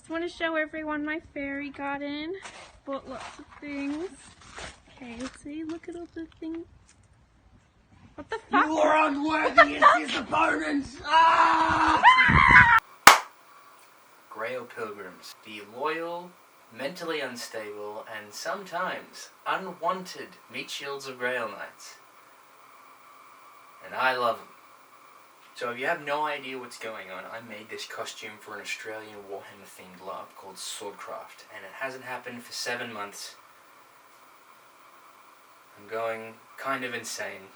just want to show everyone my fairy garden. Bought lots of things. Okay, see, look at all the things. What the fuck? You are unworthy as his opponents! Ah! Grail Pilgrims. The loyal, mentally unstable, and sometimes unwanted meat shields of Grail Knights. And I love them. So if you have no idea what's going on, I made this costume for an Australian Warhammer themed LARP called Swordcraft, and it hasn't happened for 7 months. I'm going kind of insane,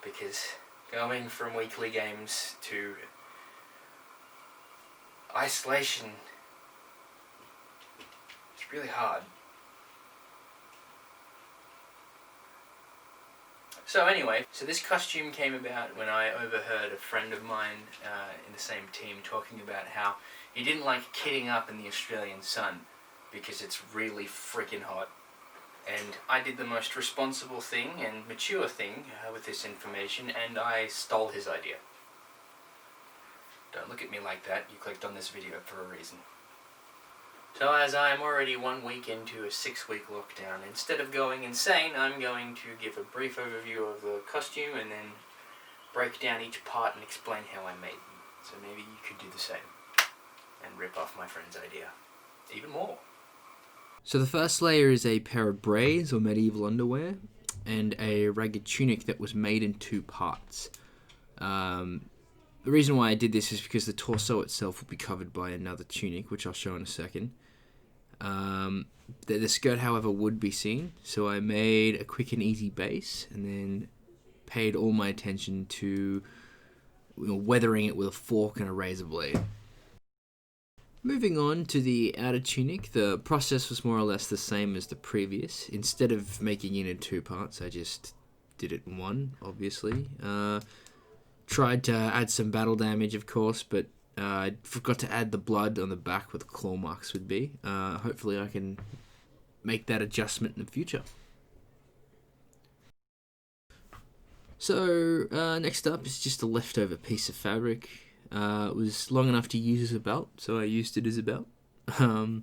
because going from weekly games to isolation, it's really hard. So anyway, this costume came about when I overheard a friend of mine in the same team talking about how he didn't like kitting up in the Australian sun because it's really freaking hot. And I did the most responsible thing and mature thing with this information, and I stole his idea. Don't look at me like that, you clicked on this video for a reason. So as I am already 1 week into a 6-week lockdown, instead of going insane, I'm going to give a brief overview of the costume and then break down each part and explain how I made them. So maybe you could do the same and rip off my friend's idea even more. So the first layer is a pair of braids or medieval underwear and a ragged tunic that was made in 2 parts. The reason why I did this is because the torso itself will be covered by another tunic, which I'll show in a second. The skirt, however, would be seen, so I made a quick and easy base and then paid all my attention to weathering it with a fork and a razor blade. Moving on to the outer tunic, the process was more or less the same as the previous. Instead of making it in 2 parts, I just did it in 1, obviously. Tried to add some battle damage, of course, but I forgot to add the blood on the back where the claw marks would be. Hopefully I can make that adjustment in the future. So, next up is just a leftover piece of fabric. It was long enough to use as a belt, so I used it as a belt. I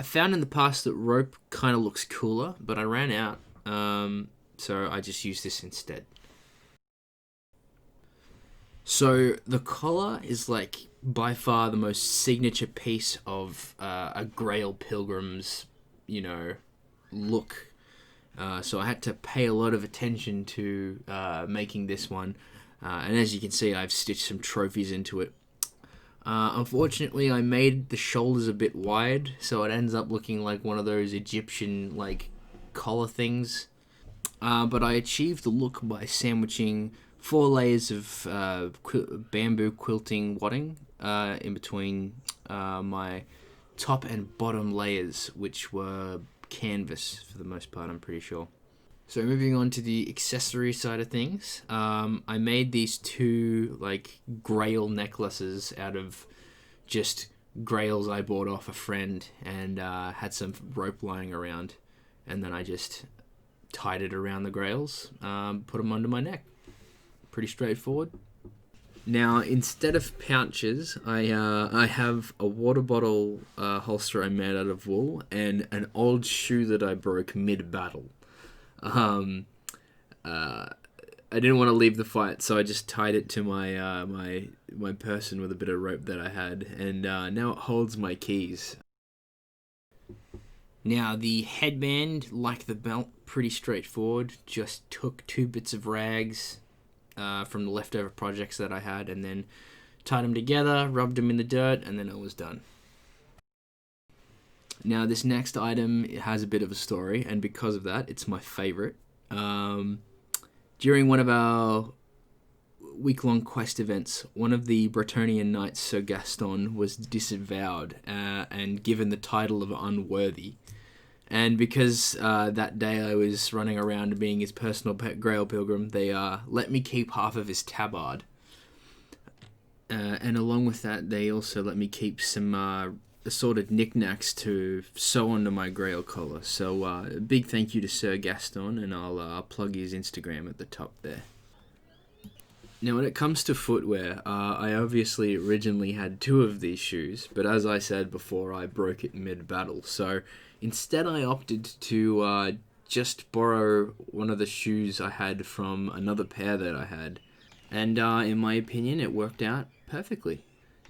found in the past that rope kind of looks cooler, but I ran out, so I just used this instead. So the collar is like by far the most signature piece of a Grail Pilgrim's, look. So I had to pay a lot of attention to making this one. And as you can see, I've stitched some trophies into it. Unfortunately, I made the shoulders a bit wide, so it ends up looking like one of those Egyptian collar things. But I achieved the look by sandwiching 4 layers of bamboo quilting wadding in between my top and bottom layers, which were canvas for the most part, I'm pretty sure. So moving on to the accessory side of things, I made these 2 grail necklaces out of just grails I bought off a friend and had some rope lying around, and then I just tied it around the grails, put them under my neck. Pretty straightforward. Now, instead of pouches, I have a water bottle holster I made out of wool and an old shoe that I broke mid-battle. I didn't want to leave the fight, so I just tied it to my my person with a bit of rope that I had, and now it holds my keys. Now, the headband, like the belt, pretty straightforward. Just took 2 bits of rags from the leftover projects that I had, and then tied them together, rubbed them in the dirt, and then it was done. Now, this next item has a bit of a story, and because of that, it's my favourite. During one of our week-long quest events, one of the Bretonnian knights, Sir Gaston, was disavowed and given the title of unworthy. And because that day I was running around being his personal pet Grail Pilgrim, they let me keep half of his tabard. And along with that, they also let me keep some assorted knickknacks to sew onto my Grail collar. So a big thank you to Sir Gaston, and I'll plug his Instagram at the top there. Now, when it comes to footwear, I obviously originally had 2 of these shoes, but as I said before, I broke it mid-battle. So instead, I opted to just borrow one of the shoes I had from another pair that I had. And in my opinion, it worked out perfectly.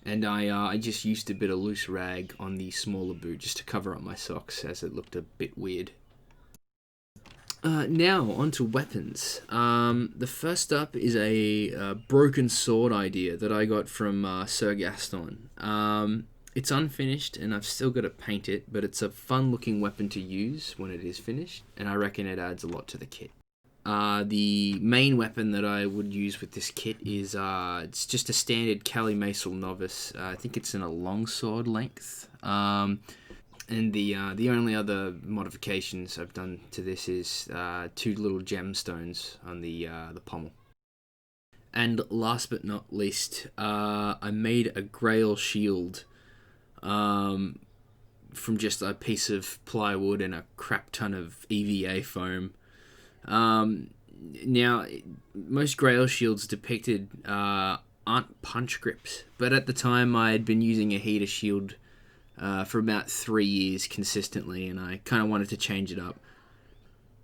And I just used a bit of loose rag on the smaller boot just to cover up my socks, as it looked a bit weird. Now, onto weapons. The first up is a broken sword idea that I got from Sir Gaston. It's unfinished, and I've still got to paint it, but it's a fun-looking weapon to use when it is finished, and I reckon it adds a lot to the kit. The main weapon that I would use with this kit is it's just a standard Kali Maesel Novice. I think it's in a longsword length. And the only other modifications I've done to this is 2 little gemstones on the pommel. And last but not least, I made a Grail shield from just a piece of plywood and a crap ton of EVA foam. Now, most Grail shields depicted aren't punch grips, but at the time I had been using a heater shield for about 3 years consistently, and I kind of wanted to change it up.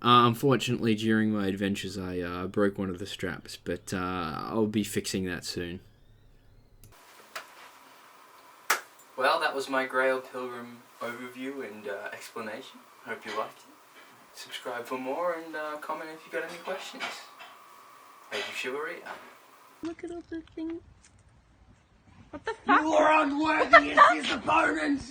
Unfortunately, during my adventures, I broke one of the straps, but I'll be fixing that soon. Well, that was my Grail Pilgrim overview and explanation. Hope you liked it. Subscribe for more and comment if you got any questions. Thank you, Chivalry. Look at all the things. What the fuck? You are unworthy as his opponent!